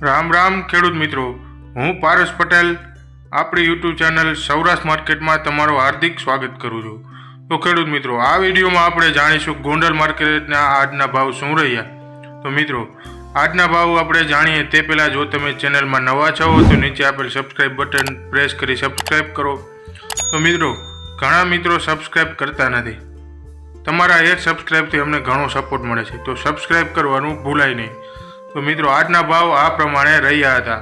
રામ રામ ખેડૂત મિત્રો, હું પારસ પટેલ આપણી યુટ્યુબ ચેનલ સૌરાષ્ટ્ર માર્કેટમાં તમારું હાર્દિક સ્વાગત કરું છું. તો ખેડૂત મિત્રો, આ વિડીયોમાં આપણે જાણીશું ગોંડલ માર્કેટના આજના ભાવ શું રહ્યા. તો મિત્રો, આજના ભાવ આપણે જાણીએ તે પહેલાં જો તમે ચેનલમાં નવા છો તો નીચે આપેલ સબસ્ક્રાઈબ બટન પ્રેસ કરી સબસ્ક્રાઈબ કરો. તો મિત્રો, ઘણા મિત્રો સબસ્ક્રાઈબ કરતા નથી. તમારા એક સબસ્ક્રાઈબથી અમને ઘણો સપોર્ટ મળે છે, તો સબસ્ક્રાઈબ કરવાનું ભૂલાય નહીં. તો મિત્રો, આજના ભાવ આ પ્રમાણે રહ્યા હતા.